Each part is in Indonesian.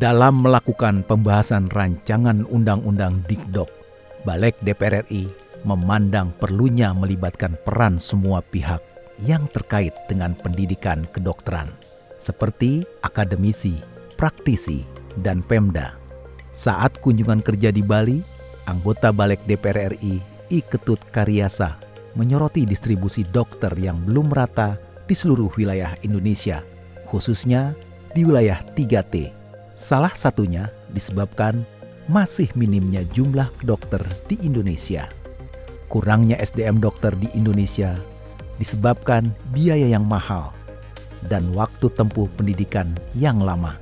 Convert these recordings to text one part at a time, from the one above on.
Dalam melakukan pembahasan rancangan Undang-Undang Dikdok, Balik DPR RI memandang perlunya melibatkan peran semua pihak yang terkait dengan pendidikan kedokteran, seperti akademisi, praktisi, dan Pemda. Saat kunjungan kerja di Bali, anggota Balik DPR RI I Ketut Karyasa menyoroti distribusi dokter yang belum merata di seluruh wilayah Indonesia, khususnya di wilayah 3T. Salah satunya disebabkan masih minimnya jumlah dokter di Indonesia. Kurangnya SDM dokter di Indonesia disebabkan biaya yang mahal dan waktu tempuh pendidikan yang lama.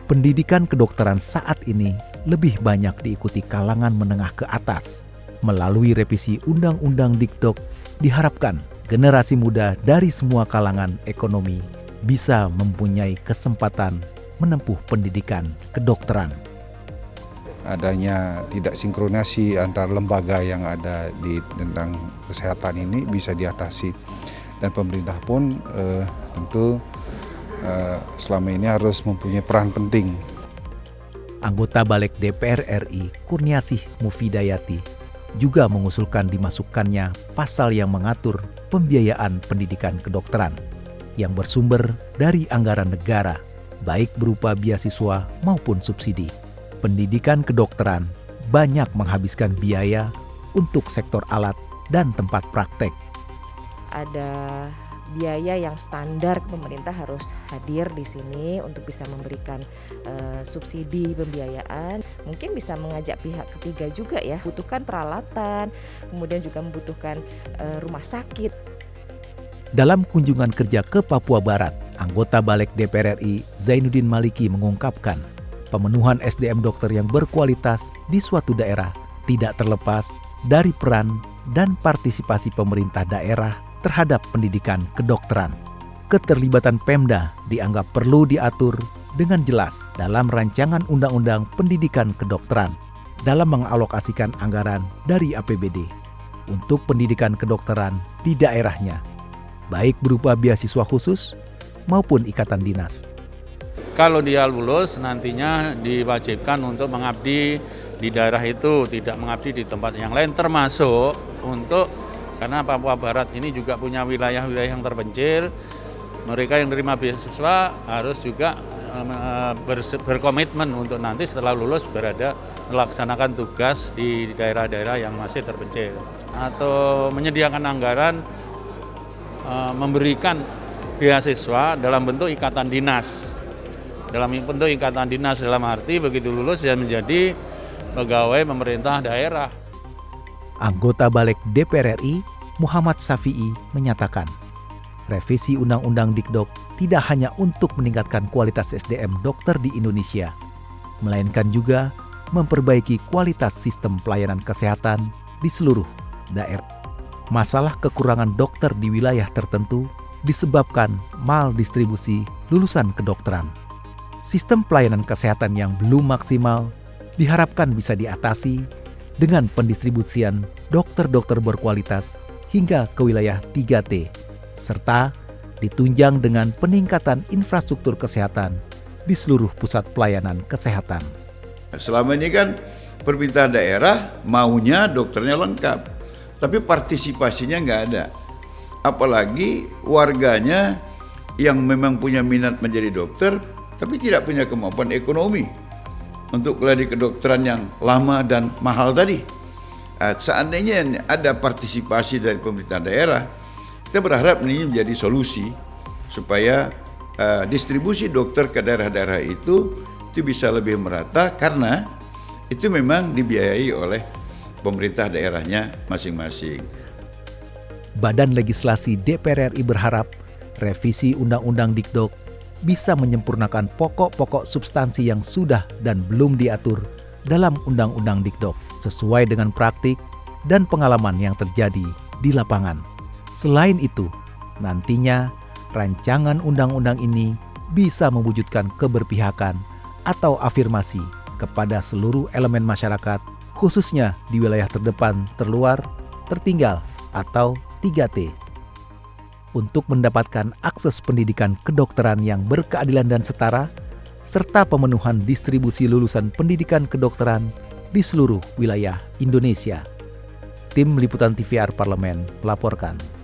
Pendidikan kedokteran saat ini lebih banyak diikuti kalangan menengah ke atas. Melalui revisi Undang-Undang Dikdok, diharapkan generasi muda dari semua kalangan ekonomi bisa mempunyai kesempatan menempuh pendidikan kedokteran. Adanya tidak sinkronasi antar lembaga yang ada di tentang kesehatan ini bisa diatasi, dan pemerintah pun tentu selama ini harus mempunyai peran penting. Anggota Balik DPR RI Kurniasih Mufidayati juga mengusulkan dimasukkannya pasal yang mengatur pembiayaan pendidikan kedokteran yang bersumber dari anggaran negara, baik berupa beasiswa maupun subsidi. Pendidikan kedokteran banyak menghabiskan biaya untuk sektor alat dan tempat praktek. Ada biaya yang standar, pemerintah harus hadir di sini untuk bisa memberikan subsidi pembiayaan. Mungkin bisa mengajak pihak ketiga juga ya, butuhkan peralatan, kemudian juga membutuhkan rumah sakit. Dalam kunjungan kerja ke Papua Barat, anggota Balik DPR RI Zainuddin Maliki mengungkapkan, pemenuhan SDM dokter yang berkualitas di suatu daerah tidak terlepas dari peran dan partisipasi pemerintah daerah terhadap pendidikan kedokteran. Keterlibatan Pemda dianggap perlu diatur dengan jelas dalam rancangan Undang-Undang Pendidikan Kedokteran dalam mengalokasikan anggaran dari APBD untuk pendidikan kedokteran di daerahnya, baik berupa beasiswa khusus maupun ikatan dinas. Kalau dia lulus nantinya diwajibkan untuk mengabdi di daerah itu, tidak mengabdi di tempat yang lain, termasuk untuk, karena Papua Barat ini juga punya wilayah-wilayah yang terpencil, mereka yang menerima beasiswa harus juga berkomitmen untuk nanti setelah lulus melaksanakan tugas di daerah-daerah yang masih terpencil, atau menyediakan anggaran memberikan beasiswa dalam bentuk ikatan dinas. Dalam bentuk ikatan dinas dalam arti begitu lulus dia menjadi pegawai pemerintah daerah. Anggota Balik DPR RI Muhammad Safi'i menyatakan, revisi Undang-Undang Dikdok tidak hanya untuk meningkatkan kualitas SDM dokter di Indonesia, melainkan juga memperbaiki kualitas sistem pelayanan kesehatan di seluruh daerah. Masalah kekurangan dokter di wilayah tertentu disebabkan maldistribusi lulusan kedokteran. Sistem pelayanan kesehatan yang belum maksimal diharapkan bisa diatasi dengan pendistribusian dokter-dokter berkualitas hingga ke wilayah 3T, serta ditunjang dengan peningkatan infrastruktur kesehatan di seluruh pusat pelayanan kesehatan. Selama ini kan pemerintah daerah maunya dokternya lengkap, tapi partisipasinya nggak ada. Apalagi warganya yang memang punya minat menjadi dokter, tapi tidak punya kemampuan ekonomi untuk kuliah di kedokteran yang lama dan mahal tadi. Seandainya ada partisipasi dari pemerintah daerah, kita berharap ini menjadi solusi supaya distribusi dokter ke daerah-daerah itu bisa lebih merata, karena itu memang dibiayai oleh pemerintah daerahnya masing-masing. Badan Legislasi DPR RI berharap revisi Undang-Undang Dikdok bisa menyempurnakan pokok-pokok substansi yang sudah dan belum diatur dalam Undang-Undang Dikdok sesuai dengan praktik dan pengalaman yang terjadi di lapangan. Selain itu, nantinya rancangan undang-undang ini bisa mewujudkan keberpihakan atau afirmasi kepada seluruh elemen masyarakat, khususnya di wilayah terdepan, terluar, tertinggal, atau 3T. untuk mendapatkan akses pendidikan kedokteran yang berkeadilan dan setara, serta pemenuhan distribusi lulusan pendidikan kedokteran di seluruh wilayah Indonesia. Tim Liputan TVR Parlemen melaporkan.